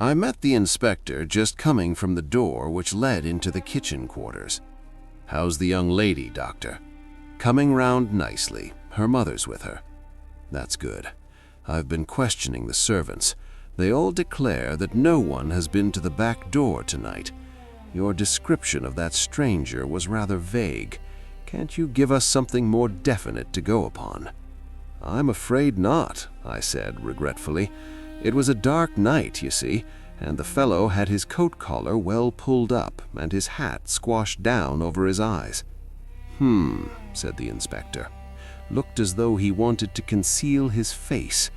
I met the inspector just coming from the door which led into the kitchen quarters. "How's the young lady, Doctor?" "Coming round nicely. Her mother's with her." "That's good. I've been questioning the servants. They all declare that no one has been to the back door tonight. Your description of that stranger was rather vague. Can't you give us something more definite to go upon?" "I'm afraid not," I said regretfully. "It was a dark night, you see, and the fellow had his coat collar well pulled up and his hat squashed down over his eyes." Said the inspector. "Looked as though he wanted to conceal his face.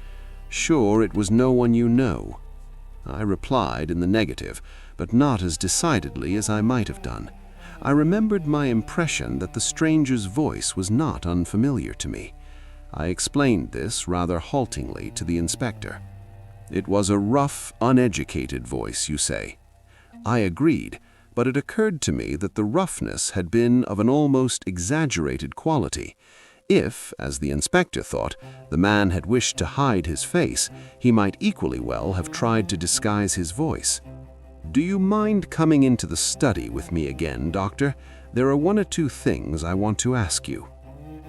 Sure it was no one you know?" I replied in the negative, but not as decidedly as I might have done. I remembered my impression that the stranger's voice was not unfamiliar to me. I explained this rather haltingly to the inspector. "It was a rough, uneducated voice, you say." I agreed, but it occurred to me that the roughness had been of an almost exaggerated quality. If, as the inspector thought, the man had wished to hide his face, he might equally well have tried to disguise his voice. "Do you mind coming into the study with me again, Doctor? There are one or two things I want to ask you."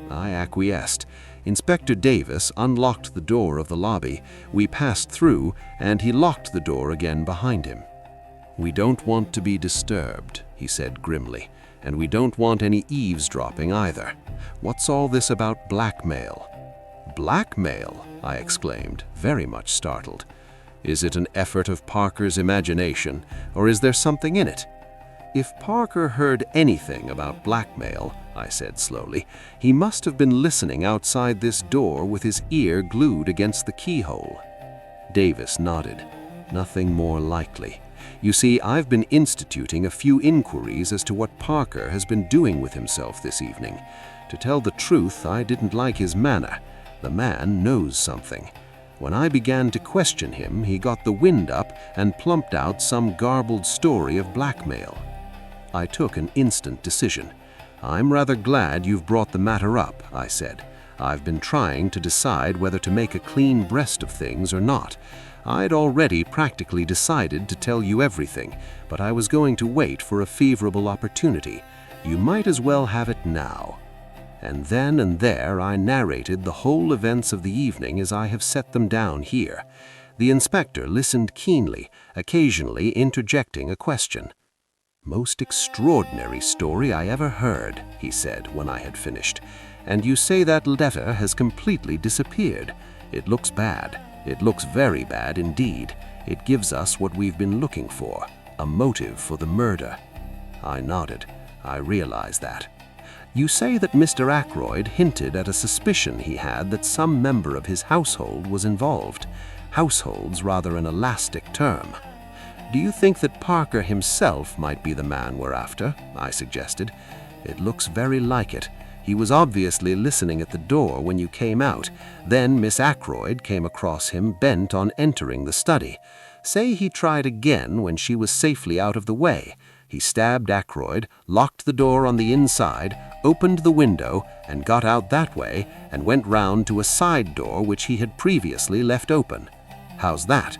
I acquiesced. Inspector Davis unlocked the door of the lobby. We passed through, and he locked the door again behind him. "We don't want to be disturbed," he said grimly, "and we don't want any eavesdropping either. What's all this about blackmail?" "Blackmail?" I exclaimed, very much startled. "Is it an effort of Parker's imagination, or is there something in it?" "If Parker heard anything about blackmail," I said slowly, "he must have been listening outside this door with his ear glued against the keyhole." Davis nodded. "Nothing more likely. You see, I've been instituting a few inquiries as to what Parker has been doing with himself this evening. To tell the truth, I didn't like his manner. The man knows something. When I began to question him, he got the wind up and plumped out some garbled story of blackmail." I took an instant decision. "I'm rather glad you've brought the matter up," I said. "I've been trying to decide whether to make a clean breast of things or not. I'd already practically decided to tell you everything, but I was going to wait for a favorable opportunity. You might as well have it now." And then and there I narrated the whole events of the evening as I have set them down here. The inspector listened keenly, occasionally interjecting a question. "Most extraordinary story I ever heard," he said when I had finished. "And you say that letter has completely disappeared. It looks bad. It looks very bad indeed. It gives us what we've been looking for, a motive for the murder." I nodded. I realized that. "You say that Mr. Ackroyd hinted at a suspicion he had that some member of his household was involved. Household's rather an elastic term. Do you think that Parker himself might be the man we're after?" I suggested. "It looks very like it. He was obviously listening at the door when you came out. Then Miss Ackroyd came across him bent on entering the study. Say he tried again when she was safely out of the way. He stabbed Ackroyd, locked the door on the inside, opened the window, and got out that way, and went round to a side door which he had previously left open. How's that?"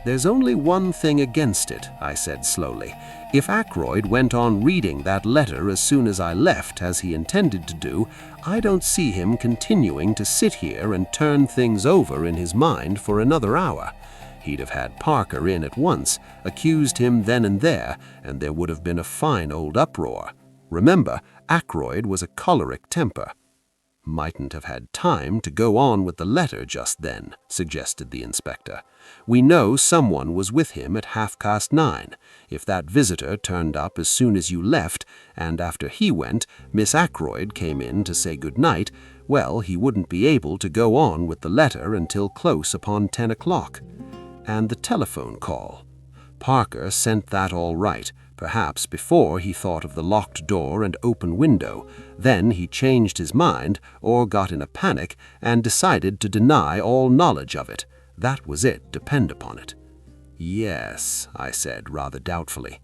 "There's only one thing against it," I said slowly. "If Ackroyd went on reading that letter as soon as I left, as he intended to do, I don't see him continuing to sit here and turn things over in his mind for another hour. He'd have had Parker in at once, accused him then and there, and there would have been a fine old uproar. Remember, Ackroyd was a choleric temper." "Mightn't have had time to go on with the letter just then," suggested the inspector. "We know someone was with him at 9:30. If that visitor turned up as soon as you left, and after he went, Miss Ackroyd came in to say good night, well, he wouldn't be able to go on with the letter until close upon 10 o'clock. And the telephone call. Parker sent that all right, perhaps before he thought of the locked door and open window. Then he changed his mind, or got in a panic, and decided to deny all knowledge of it. That was it, depend upon it." "Yes," I said rather doubtfully.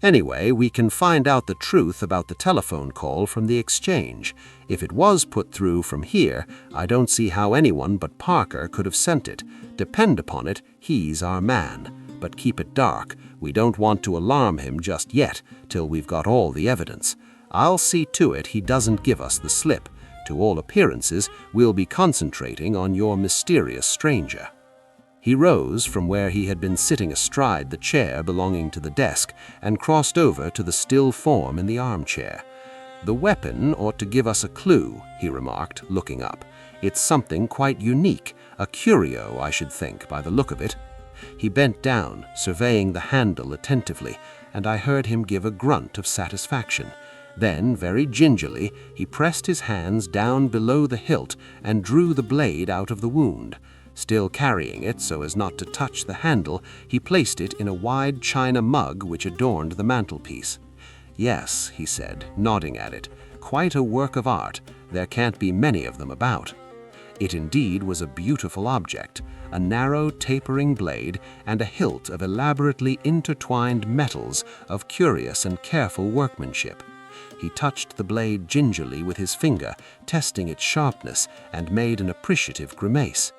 "Anyway, we can find out the truth about the telephone call from the exchange. If it was put through from here, I don't see how anyone but Parker could have sent it. Depend upon it, he's our man. but keep it dark. We don't want to alarm him just yet, till we've got all the evidence. I'll see to it he doesn't give us the slip. To all appearances, we'll be concentrating on your mysterious stranger." He rose from where he had been sitting astride the chair belonging to the desk and crossed over to the still form in the armchair. "The weapon ought to give us a clue," he remarked, looking up. "It's something quite unique, a curio, I should think, by the look of it." He bent down, surveying the handle attentively, and I heard him give a grunt of satisfaction. Then, very gingerly, he pressed his hands down below the hilt and drew the blade out of the wound. Still carrying it so as not to touch the handle, he placed it in a wide china mug which adorned the mantelpiece. "Yes," he said, nodding at it, "quite a work of art. There can't be many of them about." It indeed was a beautiful object, a narrow tapering blade and a hilt of elaborately intertwined metals of curious and careful workmanship. He touched the blade gingerly with his finger, testing its sharpness, and made an appreciative grimace.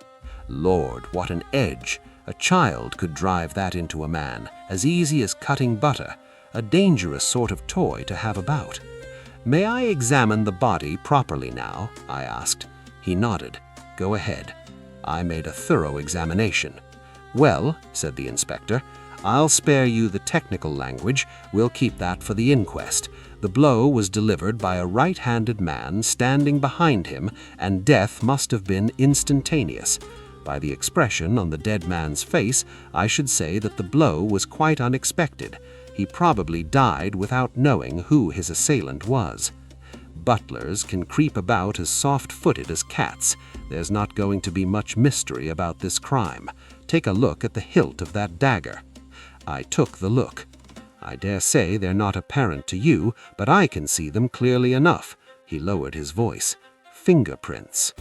"Lord, what an edge! A child could drive that into a man, as easy as cutting butter. A dangerous sort of toy to have about." "May I examine the body properly now?" I asked. He nodded. "Go ahead." I made a thorough examination. "Well," said the inspector, "I'll spare you the technical language. We'll keep that for the inquest. The blow was delivered by a right-handed man standing behind him, and death must have been instantaneous. By the expression on the dead man's face, I should say that the blow was quite unexpected. He probably died without knowing who his assailant was. Butlers can creep about as soft-footed as cats. There's not going to be much mystery about this crime. Take a look at the hilt of that dagger." I took the look. "I dare say they're not apparent to you, but I can see them clearly enough." He lowered his voice. "Fingerprints."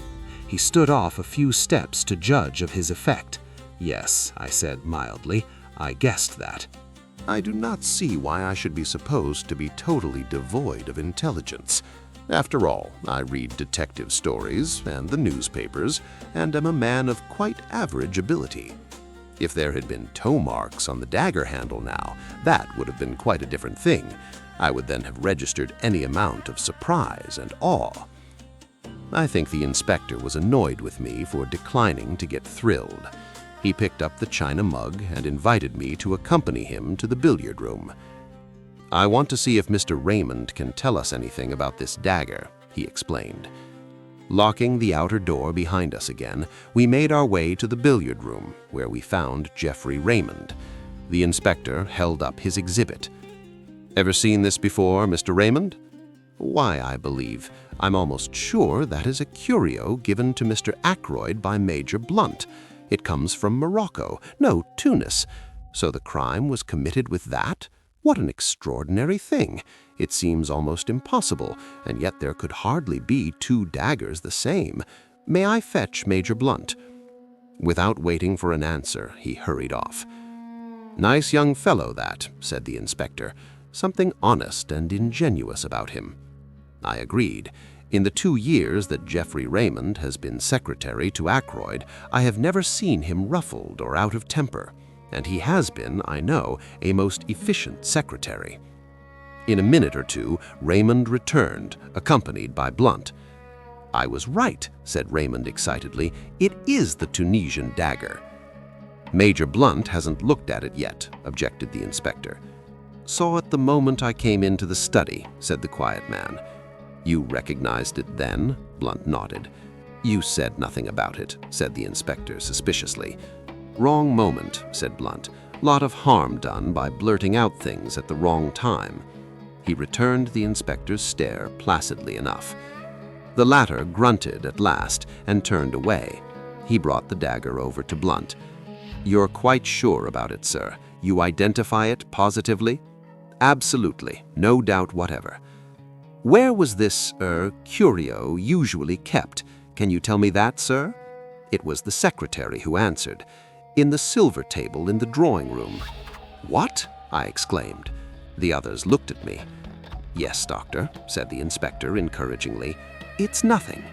He stood off a few steps to judge of his effect. "Yes," I said mildly, "I guessed that." I do not see why I should be supposed to be totally devoid of intelligence. After all, I read detective stories and the newspapers, and am a man of quite average ability. If there had been toe marks on the dagger handle now, that would have been quite a different thing. I would then have registered any amount of surprise and awe. I think the inspector was annoyed with me for declining to get thrilled. He picked up the china mug and invited me to accompany him to the billiard room. "I want to see if Mr. Raymond can tell us anything about this dagger," he explained. Locking the outer door behind us again, we made our way to the billiard room, where we found Geoffrey Raymond. The inspector held up his exhibit. "Ever seen this before, Mr. Raymond?" "Why, I believe. I'm almost sure that is a curio given to Mr. Ackroyd by Major Blunt. It comes from Morocco, no, Tunis. So the crime was committed with that? What an extraordinary thing! It seems almost impossible, and yet there could hardly be two daggers the same. May I fetch Major Blunt?" Without waiting for an answer, he hurried off. "Nice young fellow that," said the inspector. "Something honest and ingenuous about him." I agreed. In the 2 years that Geoffrey Raymond has been secretary to Ackroyd, I have never seen him ruffled or out of temper, and he has been, I know, a most efficient secretary. In a minute or two, Raymond returned, accompanied by Blunt. "I was right," said Raymond excitedly. "It is the Tunisian dagger." "Major Blunt hasn't looked at it yet," objected the inspector. "Saw it the moment I came into the study," said the quiet man. "You recognized it then?" Blunt nodded. "You said nothing about it," said the inspector suspiciously. "Wrong moment," said Blunt. "Lot of harm done by blurting out things at the wrong time." He returned the inspector's stare placidly enough. The latter grunted at last and turned away. He brought the dagger over to Blunt. "You're quite sure about it, sir? You identify it positively?" "Absolutely, no doubt whatever." "Where was this, curio usually kept? Can you tell me that, sir?" It was the secretary who answered. "In the silver table in the drawing room." "What?" I exclaimed. The others looked at me. "Yes, doctor," said the inspector encouragingly. "It's nothing."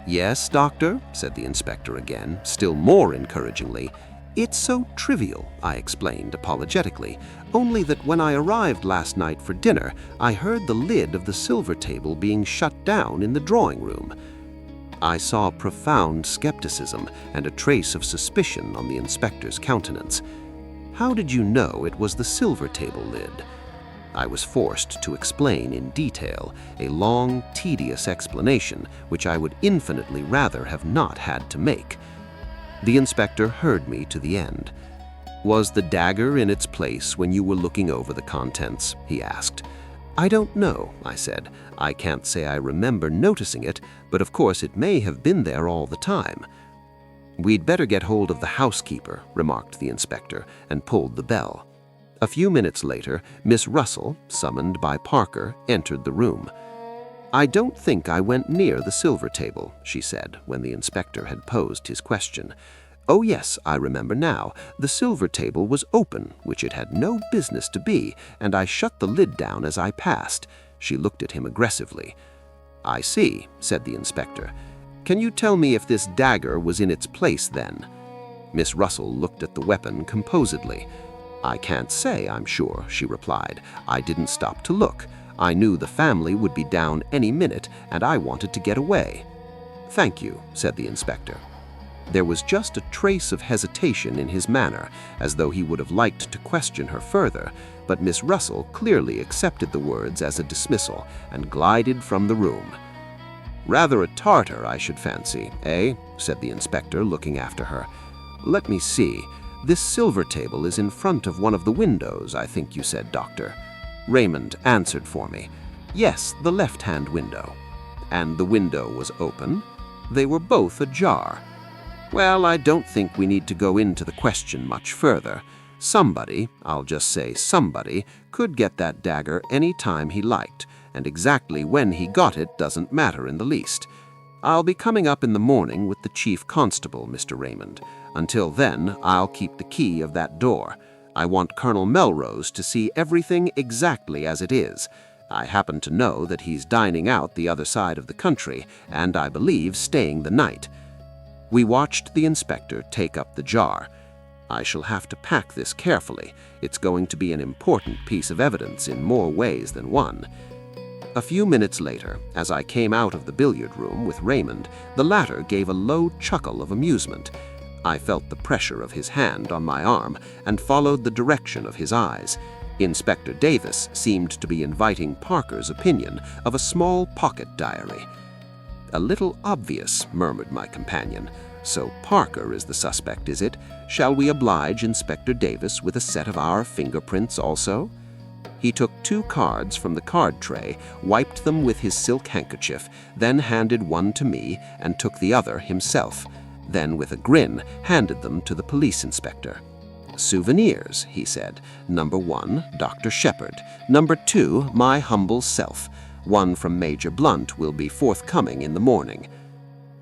"Yes, doctor," said the inspector again, still more encouragingly. "It's so trivial," I explained apologetically, "only that when I arrived last night for dinner, I heard the lid of the silver table being shut down in the drawing room." I saw profound skepticism and a trace of suspicion on the inspector's countenance. "How did you know it was the silver table lid?" I was forced to explain in detail, a long, tedious explanation which I would infinitely rather have not had to make. The inspector heard me to the end. "Was the dagger in its place when you were looking over the contents?" he asked. "I don't know," I said. "I can't say I remember noticing it, but of course it may have been there all the time." "We'd better get hold of the housekeeper," remarked the inspector, and pulled the bell. A few minutes later, Miss Russell, summoned by Parker, entered the room. "I don't think I went near the silver table," she said, when the inspector had posed his question. "Oh yes, I remember now. The silver table was open, which it had no business to be, and I shut the lid down as I passed." She looked at him aggressively. "I see," said the inspector. "Can you tell me if this dagger was in its place then?" Miss Russell looked at the weapon composedly. "I can't say, I'm sure," she replied. "I didn't stop to look. I knew the family would be down any minute, and I wanted to get away." "Thank you," said the inspector. There was just a trace of hesitation in his manner, as though he would have liked to question her further, but Miss Russell clearly accepted the words as a dismissal and glided from the room. "Rather a Tartar, I should fancy, eh?" said the inspector, looking after her. "Let me see. This silver table is in front of one of the windows, I think you said, Doctor." Raymond answered for me. "Yes, the left-hand window." "And the window was open?" "They were both ajar." "Well, I don't think we need to go into the question much further. Somebody, I'll just say somebody, could get that dagger any time he liked, and exactly when he got it doesn't matter in the least. I'll be coming up in the morning with the chief constable, Mr. Raymond. Until then, I'll keep the key of that door. I want Colonel Melrose to see everything exactly as it is. I happen to know that he's dining out the other side of the country, and I believe staying the night." We watched the inspector take up the jar. "I shall have to pack this carefully. It's going to be an important piece of evidence in more ways than one." A few minutes later, as I came out of the billiard room with Raymond, the latter gave a low chuckle of amusement. I felt the pressure of his hand on my arm and followed the direction of his eyes. Inspector Davis seemed to be inviting Parker's opinion of a small pocket diary. "A little obvious," murmured my companion. "So Parker is the suspect, is it? Shall we oblige Inspector Davis with a set of our fingerprints also?" He took 2 cards from the card tray, wiped them with his silk handkerchief, then handed one to me and took the other himself. Then, with a grin, handed them to the police inspector. "Souvenirs," he said. "Number 1, Dr. Shepard. Number 2, my humble self. One from Major Blunt will be forthcoming in the morning."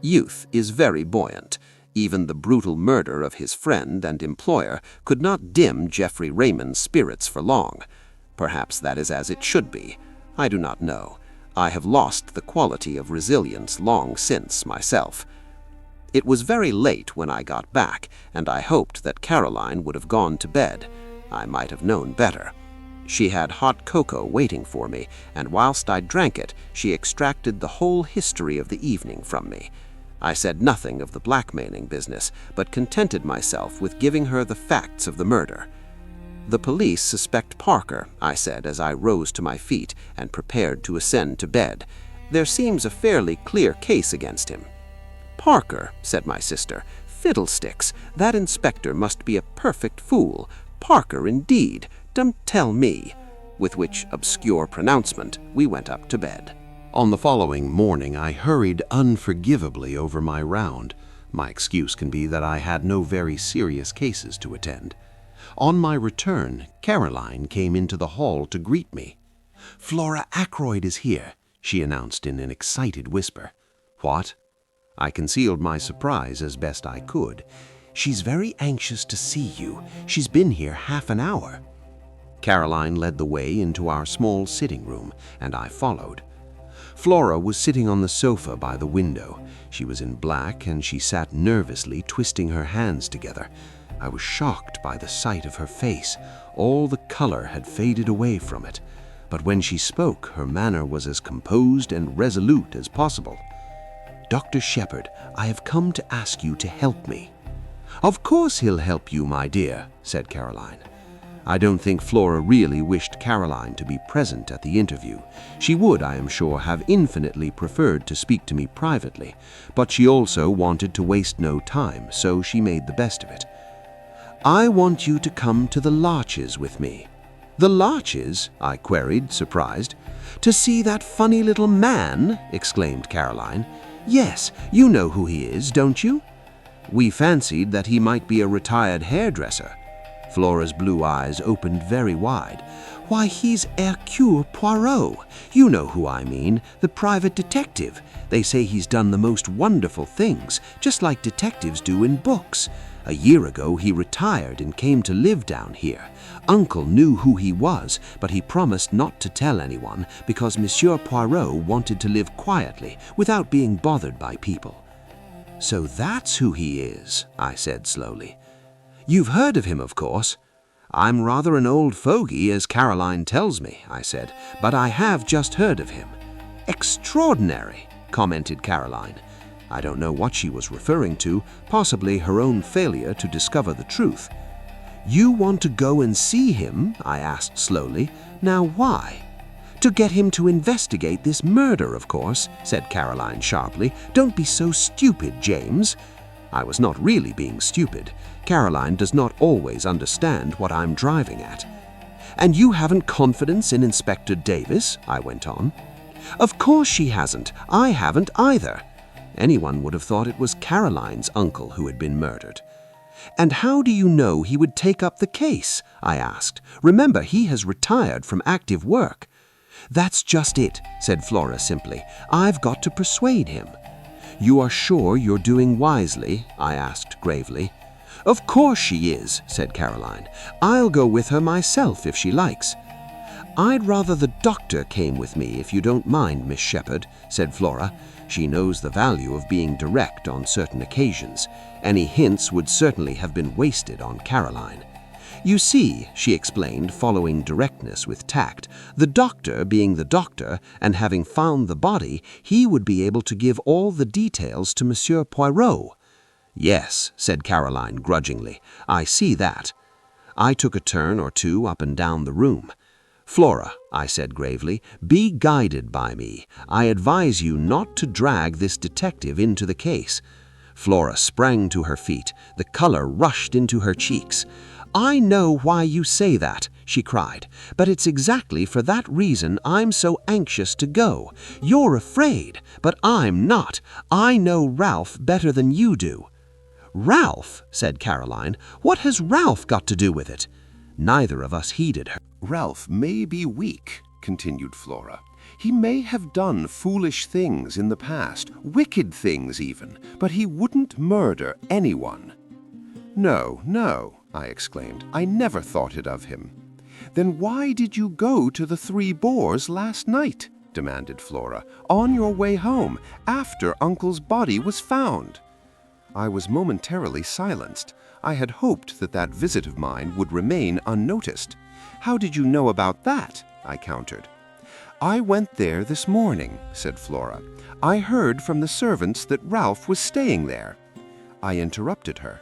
Youth is very buoyant. Even the brutal murder of his friend and employer could not dim Geoffrey Raymond's spirits for long. Perhaps that is as it should be. I do not know. I have lost the quality of resilience long since myself. It was very late when I got back, and I hoped that Caroline would have gone to bed. I might have known better. She had hot cocoa waiting for me, and whilst I drank it, she extracted the whole history of the evening from me. I said nothing of the blackmailing business, but contented myself with giving her the facts of the murder. "The police suspect Parker," I said as I rose to my feet and prepared to ascend to bed. "There seems a fairly clear case against him." "Parker," said my sister. "Fiddlesticks! That inspector must be a perfect fool. Parker, indeed! Don't tell me." With which obscure pronouncement, we went up to bed. On the following morning, I hurried unforgivably over my round. My excuse can be that I had no very serious cases to attend. On my return, Caroline came into the hall to greet me. "Flora Ackroyd is here," she announced in an excited whisper. "What?" I concealed my surprise as best I could. "She's very anxious to see you. She's been here half an hour." Caroline led the way into our small sitting room, and I followed. Flora was sitting on the sofa by the window. She was in black, and she sat nervously twisting her hands together. I was shocked by the sight of her face. All the color had faded away from it, but when she spoke, her manner was as composed and resolute as possible. "Dr. Shepherd, I have come to ask you to help me." "Of course he'll help you, my dear," said Caroline. I don't think Flora really wished Caroline to be present at the interview. She would, I am sure, have infinitely preferred to speak to me privately, but she also wanted to waste no time, so she made the best of it. "I want you to come to the Larches with me." "The Larches?" I queried, surprised. "To see that funny little man?" exclaimed Caroline. "Yes, you know who he is, don't you?" We fancied that he might be a retired hairdresser. Flora's blue eyes opened very wide. "Why, he's Hercule Poirot. You know who I mean, the private detective. They say he's done the most wonderful things, just like detectives do in books. A year ago, he retired and came to live down here. Uncle knew who he was, but he promised not to tell anyone because Monsieur Poirot wanted to live quietly without being bothered by people." "So that's who he is," I said slowly. "You've heard of him, of course." "I'm rather an old fogey, as Caroline tells me," I said, "but I have just heard of him." "Extraordinary," commented Caroline. I don't know what she was referring to, possibly her own failure to discover the truth. "You want to go and see him?" I asked slowly. "Now why?" "To get him to investigate this murder, of course," said Caroline sharply. "Don't be so stupid, James." I was not really being stupid. Caroline does not always understand what I'm driving at. "And you haven't confidence in Inspector Davis?" I went on. "Of course she hasn't. I haven't either." Anyone would have thought it was Caroline's uncle who had been murdered. "And how do you know he would take up the case?" I asked. "Remember, he has retired from active work." "That's just it," said Flora simply. "I've got to persuade him." "You are sure you're doing wisely?" I asked gravely. "Of course she is," said Caroline. "I'll go with her myself if she likes." "I'd rather the doctor came with me, if you don't mind, Miss Shepherd," said Flora. She knows the value of being direct on certain occasions. Any hints would certainly have been wasted on Caroline. "You see," she explained, following directness with tact, "the doctor being the doctor, and having found the body, he would be able to give all the details to Monsieur Poirot." "Yes," said Caroline grudgingly, "I see that." I took a turn or two up and down the room. "Flora," I said gravely, "be guided by me. I advise you not to drag this detective into the case." Flora sprang to her feet. The color rushed into her cheeks. "I know why you say that," she cried, "but it's exactly for that reason I'm so anxious to go. You're afraid, but I'm not. I know Ralph better than you do." "Ralph?" said Caroline. "What has Ralph got to do with it?" Neither of us heeded her. "Ralph may be weak," continued Flora. "He may have done foolish things in the past, wicked things even, but he wouldn't murder anyone." "No, no," I exclaimed. "I never thought it of him." "Then why did you go to the Three Boars last night?" demanded Flora. "On your way home, after Uncle's body was found." I was momentarily silenced. I had hoped that that visit of mine would remain unnoticed. "How did you know about that?" I countered. "I went there this morning," said Flora. "I heard from the servants that Ralph was staying there." I interrupted her.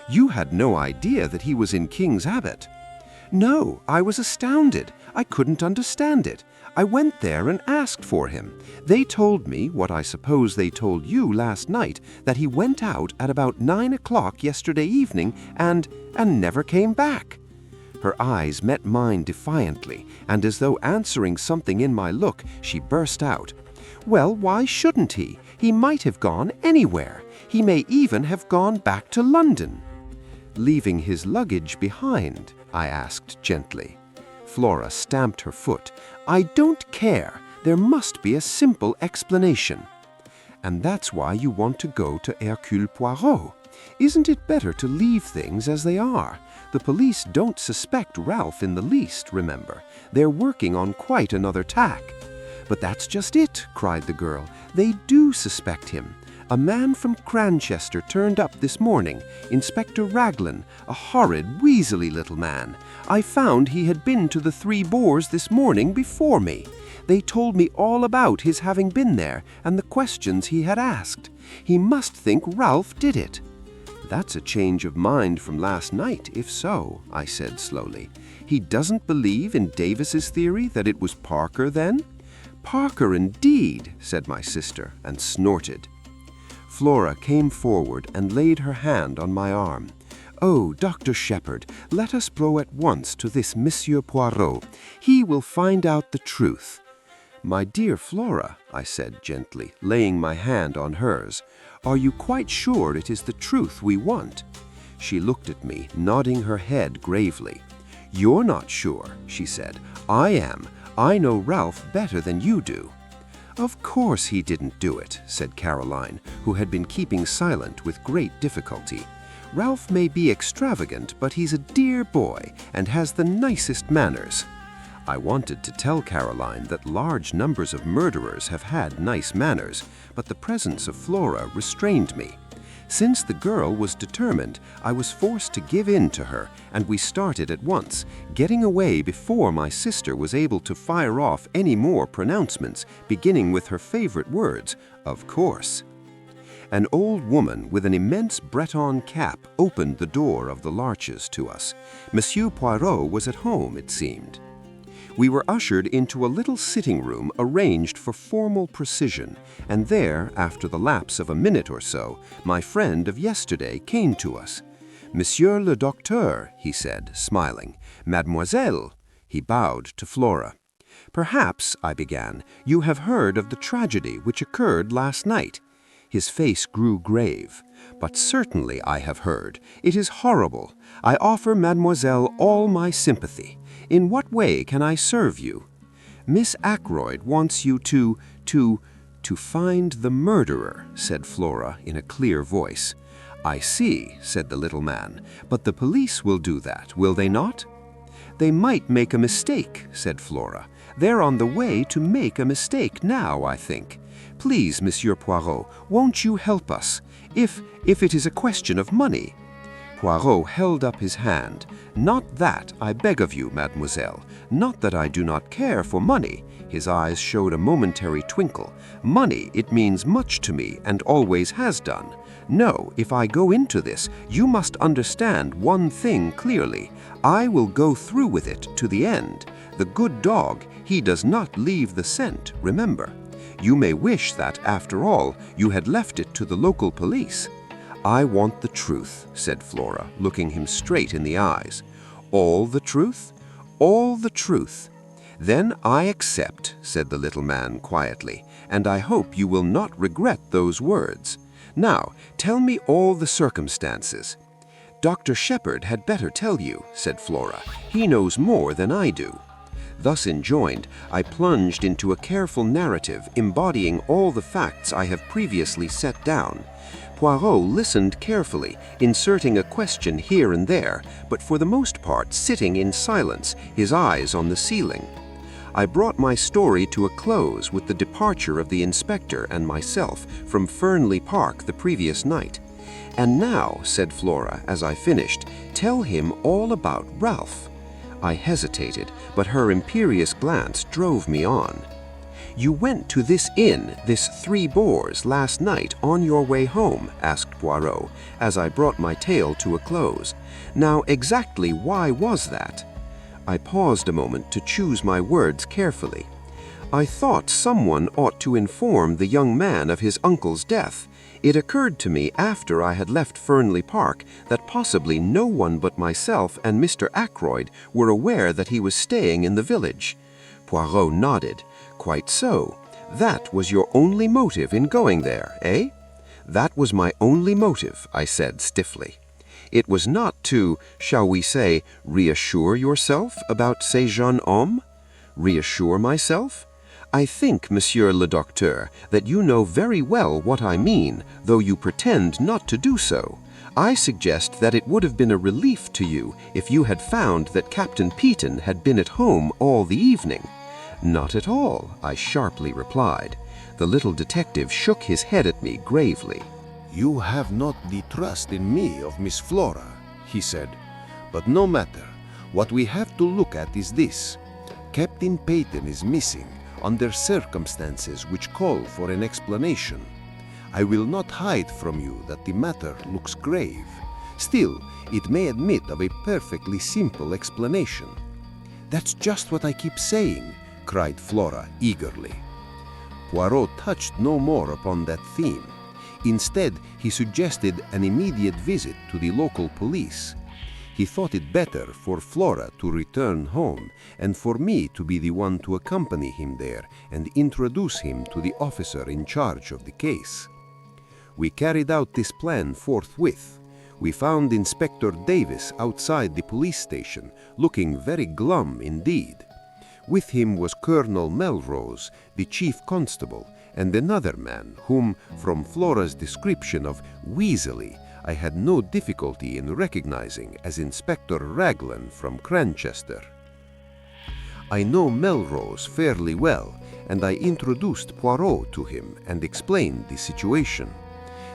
"You had no idea that he was in King's Abbot?" "No, I was astounded. I couldn't understand it. I went there and asked for him. They told me, what I suppose they told you last night, that he went out at about 9 o'clock yesterday evening and never came back." Her eyes met mine defiantly, and as though answering something in my look, she burst out. "Well, why shouldn't he? He might have gone anywhere. He may even have gone back to London." "Leaving his luggage behind?" I asked gently. Flora stamped her foot. "I don't care. There must be a simple explanation." "And that's why you want to go to Hercule Poirot. Isn't it better to leave things as they are? The police don't suspect Ralph in the least, remember. They're working on quite another tack." "But that's just it," cried the girl. "They do suspect him. A man from Cranchester turned up this morning, Inspector Raglan, a horrid, weaselly little man. I found he had been to the Three Boars this morning before me. They told me all about his having been there and the questions he had asked. He must think Ralph did it." "That's a change of mind from last night, if so," I said slowly. "He doesn't believe in Davis's theory that it was Parker, then?" "Parker, indeed," said my sister, and snorted. Flora came forward and laid her hand on my arm. "Oh, Dr. Shepherd, let us go at once to this Monsieur Poirot. He will find out the truth." "My dear Flora," I said gently, laying my hand on hers, "are you quite sure it is the truth we want?" She looked at me, nodding her head gravely. "You're not sure," she said. "I am. I know Ralph better than you do." "Of course he didn't do it," said Caroline, who had been keeping silent with great difficulty. "Ralph may be extravagant, but he's a dear boy and has the nicest manners." I wanted to tell Caroline that large numbers of murderers have had nice manners, but the presence of Flora restrained me. Since the girl was determined, I was forced to give in to her, and we started at once, getting away before my sister was able to fire off any more pronouncements, beginning with her favorite words, "Of course." An old woman with an immense Breton cap opened the door of the Larches to us. Monsieur Poirot was at home, it seemed. We were ushered into a little sitting room arranged for formal precision, and there, after the lapse of a minute or so, my friend of yesterday came to us. "Monsieur le Docteur," he said, smiling. "Mademoiselle." He bowed to Flora. "Perhaps," I began, "you have heard of the tragedy which occurred last night." His face grew grave. "But certainly I have heard. It is horrible. I offer Mademoiselle all my sympathy. In what way can I serve you?" "Miss Ackroyd wants you to find the murderer," said Flora in a clear voice. "I see," said the little man. "But the police will do that, will they not?" "They might make a mistake," said Flora. "They're on the way to make a mistake now, I think. Please, Monsieur Poirot, won't you help us? If it is a question of money." Poirot held up his hand. "Not that, I beg of you, mademoiselle. Not that I do not care for money." His eyes showed a momentary twinkle. "Money, it means much to me and always has done. No, if I go into this, you must understand one thing clearly. I will go through with it to the end. The good dog, he does not leave the scent, remember. You may wish that, after all, you had left it to the local police." "I want the truth," said Flora, looking him straight in the eyes. "All the truth?" "All the truth." "Then I accept," said the little man quietly, "and I hope you will not regret those words. Now, tell me all the circumstances." "Dr. Shepherd had better tell you," said Flora. "He knows more than I do." Thus enjoined, I plunged into a careful narrative embodying all the facts I have previously set down. Poirot listened carefully, inserting a question here and there, but for the most part sitting in silence, his eyes on the ceiling. I brought my story to a close with the departure of the inspector and myself from Fernley Park the previous night. "And now," said Flora as I finished, "tell him all about Ralph." I hesitated, but her imperious glance drove me on. "You went to this inn, this Three Boars, last night on your way home?" asked Poirot, as I brought my tale to a close. "Now, exactly why was that?" I paused a moment to choose my words carefully. "I thought someone ought to inform the young man of his uncle's death. It occurred to me after I had left Fernley Park that possibly no one but myself and Mr. Ackroyd were aware that he was staying in the village." Poirot nodded. "Quite so. That was your only motive in going there, eh?" "That was my only motive," I said stiffly. "It was not to, shall we say, reassure yourself about ces jeunes hommes?" "Reassure myself? I think, Monsieur le Docteur, that you know very well what I mean, though you pretend not to do so. I suggest that it would have been a relief to you if you had found that Captain Peaton had been at home all the evening." "Not at all," I sharply replied. The little detective shook his head at me gravely. "You have not the trust in me of Miss Flora," he said. "But no matter. What we have to look at is this. Captain Peyton is missing under circumstances which call for an explanation. I will not hide from you that the matter looks grave. Still, it may admit of a perfectly simple explanation." "That's just what I keep saying," cried Flora eagerly. Poirot touched no more upon that theme. Instead, he suggested an immediate visit to the local police. He thought it better for Flora to return home and for me to be the one to accompany him there and introduce him to the officer in charge of the case. We carried out this plan forthwith. We found Inspector Davis outside the police station, looking very glum indeed. With him was Colonel Melrose, the chief constable, and another man whom, from Flora's description of Weasley, I had no difficulty in recognizing as Inspector Raglan from Cranchester. I know Melrose fairly well, and I introduced Poirot to him and explained the situation.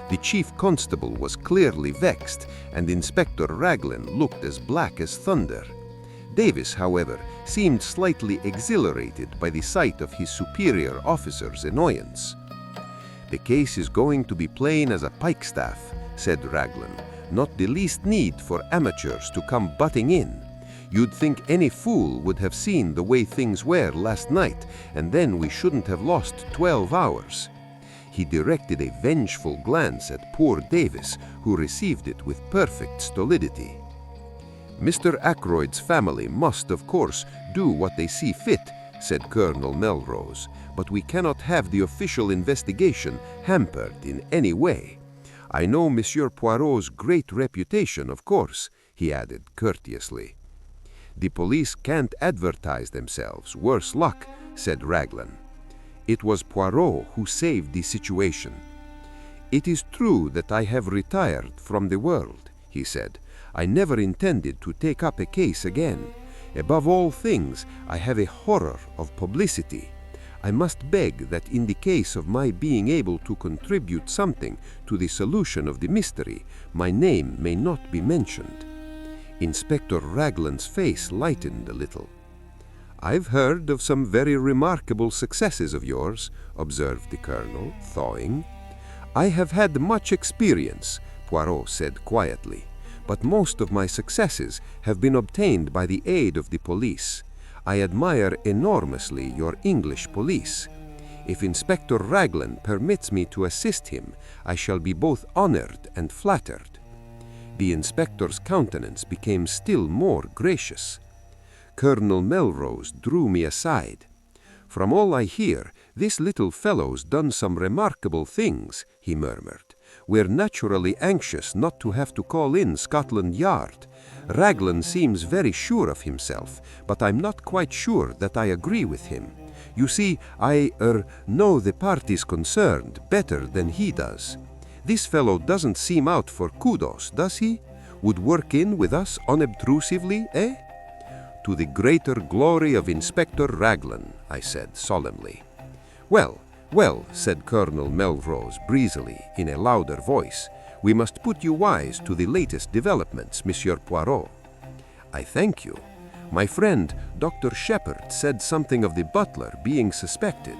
The chief constable was clearly vexed, and Inspector Raglan looked as black as thunder. Davis, however, seemed slightly exhilarated by the sight of his superior officer's annoyance. "The case is going to be plain as a pikestaff," said Raglan. "Not the least need for amateurs to come butting in. You'd think any fool would have seen the way things were last night, and then we shouldn't have lost 12 hours. He directed a vengeful glance at poor Davis, who received it with perfect stolidity. "Mr. Ackroyd's family must, of course, do what they see fit," said Colonel Melrose, "but we cannot have the official investigation hampered in any way. I know Monsieur Poirot's great reputation, of course," he added courteously. "The police can't advertise themselves, worse luck," said Raglan. "It was Poirot who saved the situation." "It is true that I have retired from the world," he said. "I never intended to take up a case again. Above all things, I have a horror of publicity. I must beg that in the case of my being able to contribute something to the solution of the mystery, my name may not be mentioned." Inspector Raglan's face lightened a little. "I've heard of some very remarkable successes of yours," observed the colonel, thawing. "I have had much experience," Poirot said quietly, "but most of my successes have been obtained by the aid of the police. I admire enormously your English police. If Inspector Raglan permits me to assist him, I shall be both honored and flattered." The inspector's countenance became still more gracious. Colonel Melrose drew me aside. "From all I hear, this little fellow's done some remarkable things," he murmured. "We're naturally anxious not to have to call in Scotland Yard. Raglan seems very sure of himself, but I'm not quite sure that I agree with him. You see, I know the parties concerned better than he does. This fellow doesn't seem out for kudos, does he? Would work in with us unobtrusively, eh?" "To the greater glory of Inspector Raglan," I said solemnly. "Well, well," said Colonel Melrose breezily in a louder voice, "we must put you wise to the latest developments, Monsieur Poirot." "I thank you. My friend, Dr. Shepherd, said something of the butler being suspected."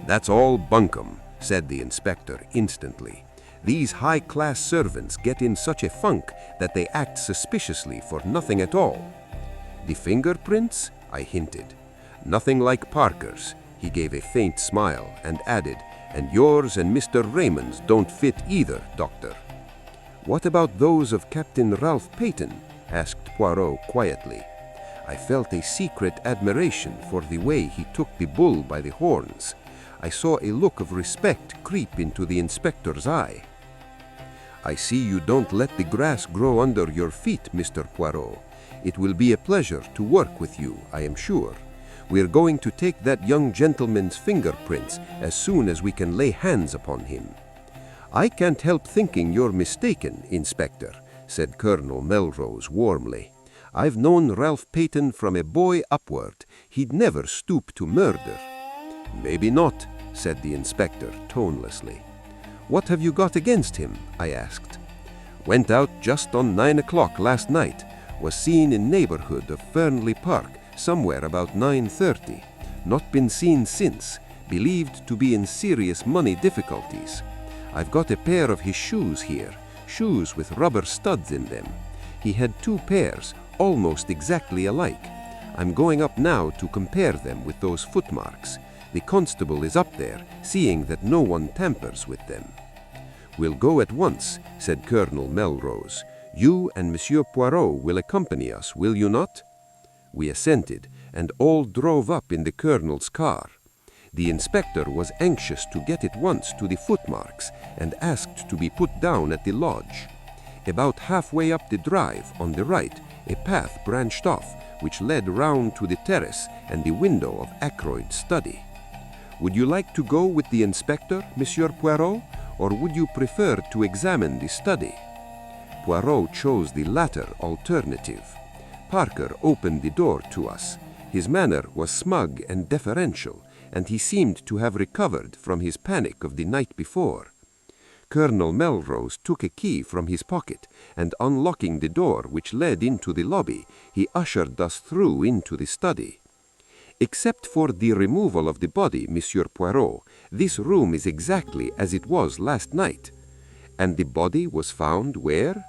"That's all bunkum," said the inspector instantly. "These high-class servants get in such a funk that they act suspiciously for nothing at all." "The fingerprints?" I hinted. "Nothing like Parker's." He gave a faint smile and added, "And yours and Mr. Raymond's don't fit either, Doctor." "What about those of Captain Ralph Peyton?" asked Poirot quietly. I felt a secret admiration for the way he took the bull by the horns. I saw a look of respect creep into the inspector's eye. "I see you don't let the grass grow under your feet, Mr. Poirot. It will be a pleasure to work with you, I am sure. We're going to take that young gentleman's fingerprints as soon as we can lay hands upon him." "I can't help thinking you're mistaken, Inspector," said Colonel Melrose warmly. "I've known Ralph Peyton from a boy upward. He'd never stoop to murder." "Maybe not," said the inspector tonelessly. "What have you got against him?" I asked. "Went out just on 9 o'clock last night. Was seen in neighborhood of Fernley Park, somewhere about 9:30. Not been seen since. Believed to be in serious money difficulties. I've got a pair of his shoes here, shoes with rubber studs in them. He had 2 pairs, almost exactly alike. I'm going up now to compare them with those footmarks. The constable is up there, seeing that no one tampers with them." "We'll go at once," said Colonel Melrose. "You and Monsieur Poirot will accompany us, will you not?" We assented, and all drove up in the colonel's car. The inspector was anxious to get at once to the footmarks and asked to be put down at the lodge. About halfway up the drive, on the right, a path branched off, which led round to the terrace and the window of Ackroyd's study. "Would you like to go with the inspector, Monsieur Poirot, or would you prefer to examine the study?" Poirot chose the latter alternative. Parker opened the door to us. His manner was smug and deferential, and he seemed to have recovered from his panic of the night before. Colonel Melrose took a key from his pocket, and unlocking the door which led into the lobby, he ushered us through into the study. "Except for the removal of the body, Monsieur Poirot, this room is exactly as it was last night." "And the body was found where?"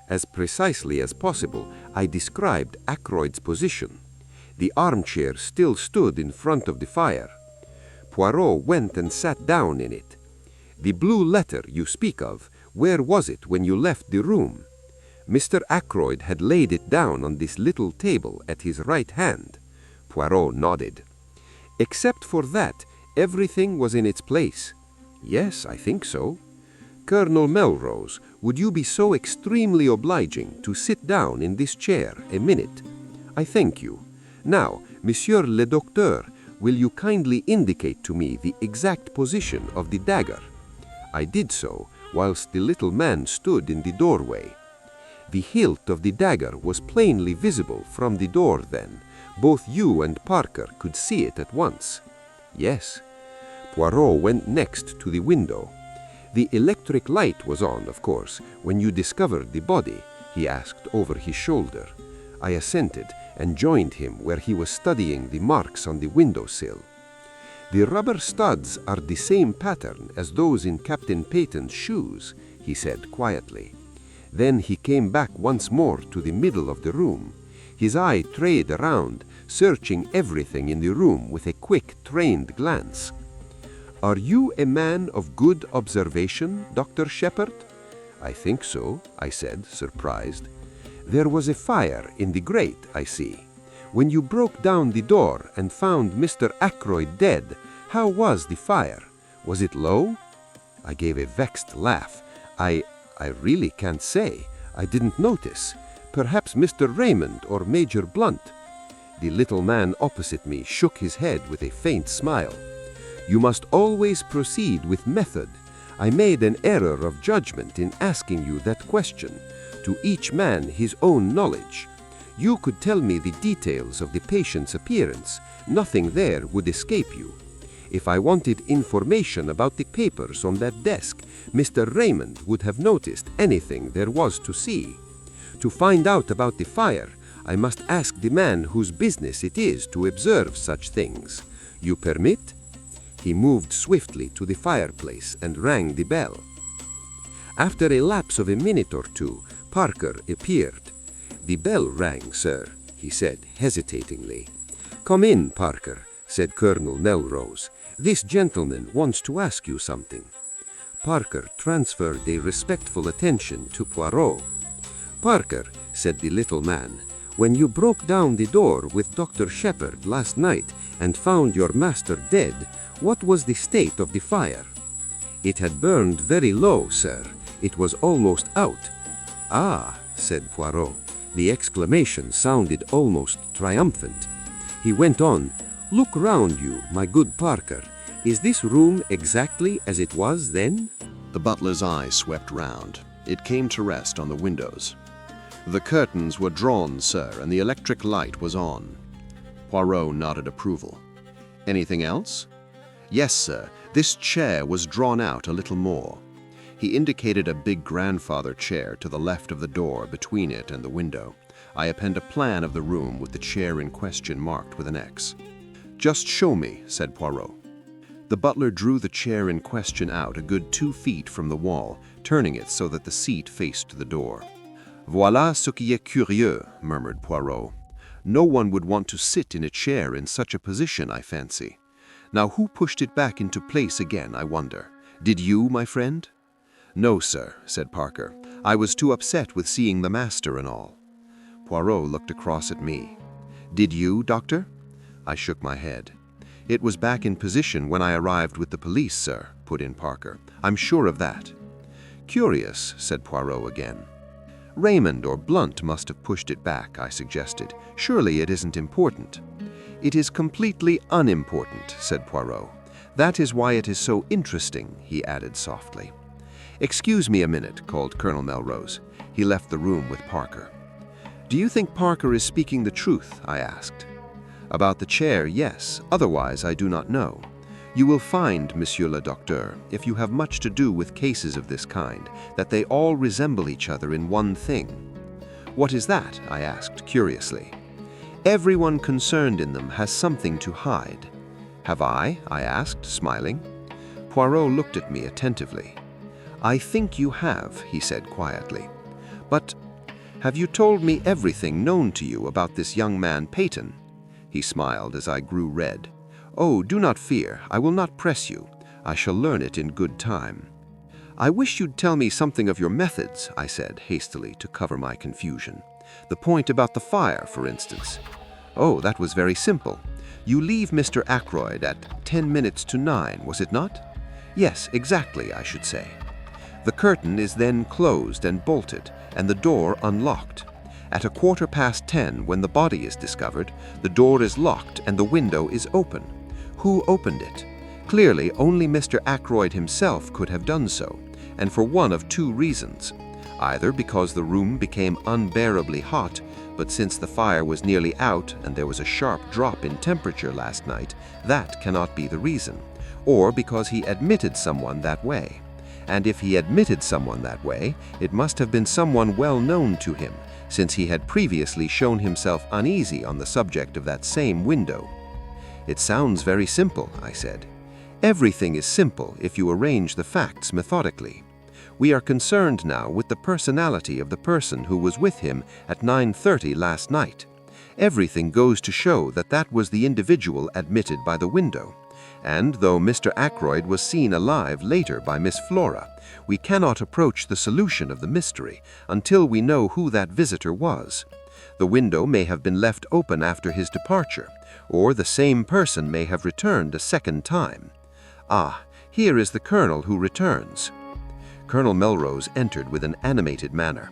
As precisely as possible, I described Ackroyd's position. The armchair still stood in front of the fire. Poirot went and sat down in it. "The blue letter you speak of, where was it when you left the room?" "Mr. Ackroyd had laid it down on this little table at his right hand." Poirot nodded. "Except for that, everything was in its place." "Yes, I think so." "Colonel Melrose, would you be so extremely obliging to sit down in this chair a minute?" "I thank you. Now, Monsieur le Docteur, will you kindly indicate to me the exact position of the dagger?" I did so, whilst the little man stood in the doorway. The hilt of the dagger was plainly visible from the door then. Both you and Parker could see it at once. "Yes." Poirot went next to the window. "The electric light was on, of course, when you discovered the body?" he asked over his shoulder. I assented and joined him where he was studying the marks on the windowsill. "The rubber studs are the same pattern as those in Captain Peyton's shoes," he said quietly. Then he came back once more to the middle of the room. His eye strayed around, searching everything in the room with a quick, trained glance. "Are you a man of good observation, Dr. Shepherd?" "I think so," I said, surprised. "There was a fire in the grate, I see. When you broke down the door and found Mr. Ackroyd dead, how was the fire? Was it low?" I gave a vexed laugh. I really can't say. I didn't notice. Perhaps Mr. Raymond or Major Blunt." The little man opposite me shook his head with a faint smile. "You must always proceed with method. I made an error of judgment in asking you that question. To each man his own knowledge. You could tell me the details of the patient's appearance. Nothing there would escape you. If I wanted information about the papers on that desk, Mr. Raymond would have noticed anything there was to see. To find out about the fire, I must ask the man whose business it is to observe such things. You permit?" He moved swiftly to the fireplace and rang the bell. After a lapse of a minute or two, Parker appeared. "The bell rang, sir," he said hesitatingly. "Come in, Parker," said Colonel Melrose. "This gentleman wants to ask you something." Parker transferred a respectful attention to Poirot. "Parker," said the little man, "when you broke down the door with Dr. Shepherd last night and found your master dead, what was the state of the fire?" "It had burned very low, sir. It was almost out." "Ah," said Poirot. The exclamation sounded almost triumphant. He went on, "Look round you, my good Parker. Is this room exactly as it was then?" The butler's eye swept round. It came to rest on the windows. "The curtains were drawn, sir, and the electric light was on." Poirot nodded approval. "Anything else?" Yes, sir, this chair was drawn out a little more. He indicated a big grandfather chair to the left of the door between it and the window. I append a plan of the room with the chair in question marked with an X. Just show me, said Poirot. The butler drew the chair in question out a good 2 feet from the wall, turning it so that the seat faced the door. Voilà ce qui est curieux, murmured Poirot. No one would want to sit in a chair in such a position, I fancy. Now who pushed it back into place again, I wonder? Did you, my friend? No, sir, said Parker. I was too upset with seeing the master and all. Poirot looked across at me. Did you, doctor? I shook my head. It was back in position when I arrived with the police, sir, put in Parker. I'm sure of that. Curious, said Poirot again. Raymond or Blunt must have pushed it back, I suggested. Surely it isn't important. It is completely unimportant, said Poirot. That is why it is so interesting, he added softly. Excuse me a minute, called Colonel Melrose. He left the room with Parker. Do you think Parker is speaking the truth? I asked. About the chair, yes. Otherwise, I do not know. You will find, Monsieur le Docteur, if you have much to do with cases of this kind, that they all resemble each other in one thing. What is that? I asked curiously. Everyone concerned in them has something to hide. Have I asked, smiling. Poirot looked at me attentively. I think you have, he said quietly. But have you told me everything known to you about this young man Peyton? He smiled as I grew red. Oh, do not fear. I will not press you. I shall learn it in good time. I wish you'd tell me something of your methods, I said hastily to cover my confusion. The point about the fire, for instance. Oh, that was very simple. You leave Mr. Ackroyd at 10 minutes to 9, was it not? Yes, exactly, I should say. The curtain is then closed and bolted, and the door unlocked. At 10:15, when the body is discovered, the door is locked and the window is open. Who opened it? Clearly, only Mr. Ackroyd himself could have done so, and for one of 2 reasons. Either because the room became unbearably hot, but since the fire was nearly out and there was a sharp drop in temperature last night, that cannot be the reason, or because he admitted someone that way. And if he admitted someone that way, it must have been someone well known to him, since he had previously shown himself uneasy on the subject of that same window. It sounds very simple, I said. Everything is simple if you arrange the facts methodically. We are concerned now with the personality of the person who was with him at 9:30 last night. Everything goes to show that that was the individual admitted by the window. And though Mr. Ackroyd was seen alive later by Miss Flora, we cannot approach the solution of the mystery until we know who that visitor was. The window may have been left open after his departure, or the same person may have returned a second time. Ah, here is the Colonel who returns. Colonel Melrose entered with an animated manner.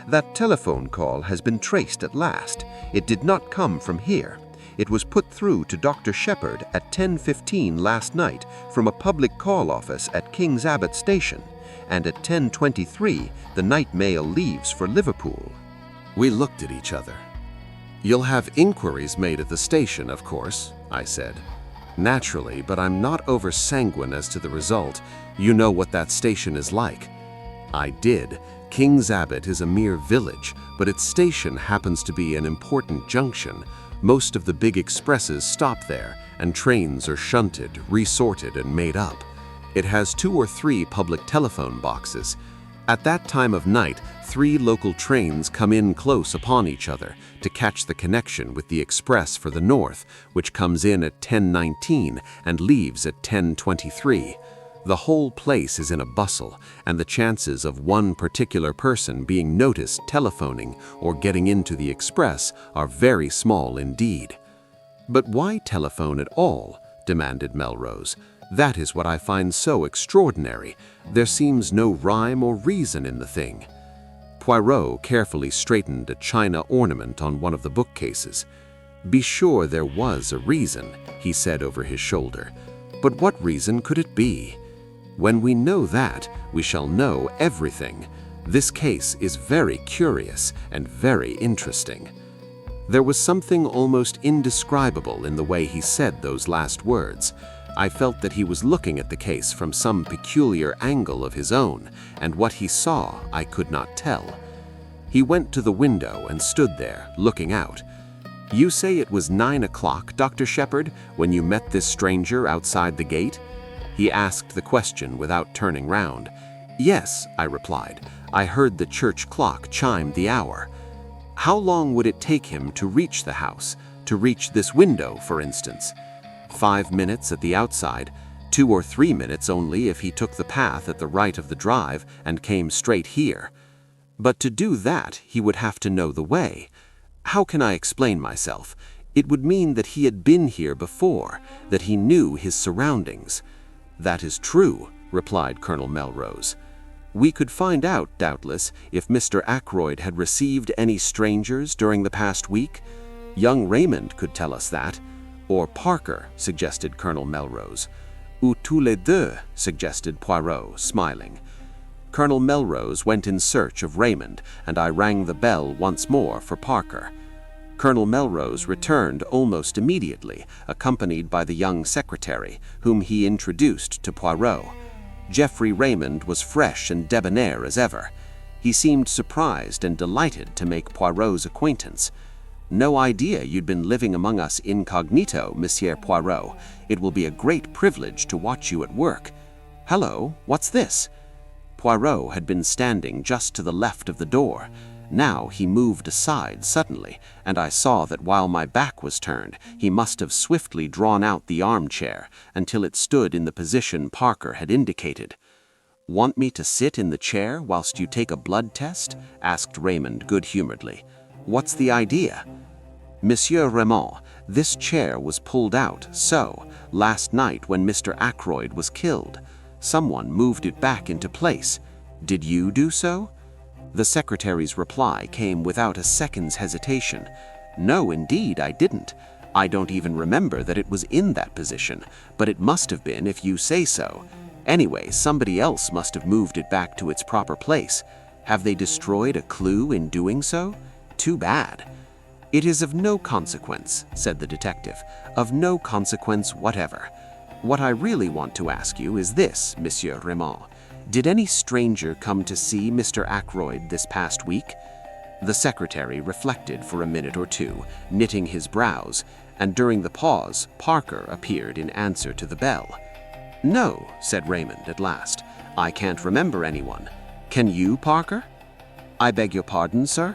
That telephone call has been traced at last. It did not come from here. It was put through to Dr. Shepherd at 10:15 last night from a public call office at King's Abbot Station, and at 10:23 the night mail leaves for Liverpool. We looked at each other. You'll have inquiries made at the station, of course, I said. Naturally, but I'm not over-sanguine as to the result. You know what that station is like. I did. King's Abbot is a mere village, but its station happens to be an important junction. Most of the big expresses stop there, and trains are shunted, resorted, and made up. It has 2 or 3 public telephone boxes. At that time of night, 3 local trains come in close upon each other to catch the connection with the express for the north, which comes in at 10:19 and leaves at 10:23. The whole place is in a bustle, and the chances of one particular person being noticed telephoning or getting into the express are very small indeed. But why telephone at all? Demanded Melrose. That is what I find so extraordinary. There seems no rhyme or reason in the thing. Poirot carefully straightened a china ornament on one of the bookcases. Be sure there was a reason, he said over his shoulder. But what reason could it be? When we know that, we shall know everything. This case is very curious and very interesting. There was something almost indescribable in the way he said those last words. I felt that he was looking at the case from some peculiar angle of his own, and what he saw I could not tell. He went to the window and stood there, looking out. "You say it was 9 o'clock, Dr. Shepherd, when you met this stranger outside the gate?" He asked the question without turning round. "Yes," I replied. "I heard the church clock chime the hour." "How long would it take him to reach the house, to reach this window, for instance?" 5 minutes at the outside, 2 or 3 minutes only if he took the path at the right of the drive and came straight here. But to do that, he would have to know the way. How can I explain myself? It would mean that he had been here before, that he knew his surroundings. "That is true," replied Colonel Melrose. "We could find out, doubtless, if Mr. Ackroyd had received any strangers during the past week. Young Raymond could tell us that. Or Parker," suggested Colonel Melrose. "Ou tous les deux," suggested Poirot, smiling. Colonel Melrose went in search of Raymond, and I rang the bell once more for Parker. Colonel Melrose returned almost immediately, accompanied by the young secretary, whom he introduced to Poirot. Geoffrey Raymond was fresh and debonair as ever. He seemed surprised and delighted to make Poirot's acquaintance. "No idea you'd been living among us incognito, Monsieur Poirot. It will be a great privilege to watch you at work. Hello, what's this?" Poirot had been standing just to the left of the door. Now he moved aside suddenly, and I saw that while my back was turned, he must have swiftly drawn out the armchair until it stood in the position Parker had indicated. "Want me to sit in the chair whilst you take a blood test?" asked Raymond good-humoredly. "What's the idea?" "Monsieur Raymond, this chair was pulled out, last night when Mr. Ackroyd was killed. Someone moved it back into place. Did you do so?" The secretary's reply came without a second's hesitation. "No, indeed, I didn't. I don't even remember that it was in that position, but it must have been if you say so. Anyway, somebody else must have moved it back to its proper place. Have they destroyed a clue in doing so? Too bad." "It is of no consequence," said the detective. "Of no consequence whatever. What I really want to ask you is this, Monsieur Raymond. Did any stranger come to see Mr. Ackroyd this past week?" The secretary reflected for a minute or two, knitting his brows, and during the pause, Parker appeared in answer to the bell. "No," said Raymond at last. "I can't remember anyone. Can you, Parker?" "I beg your pardon, sir?"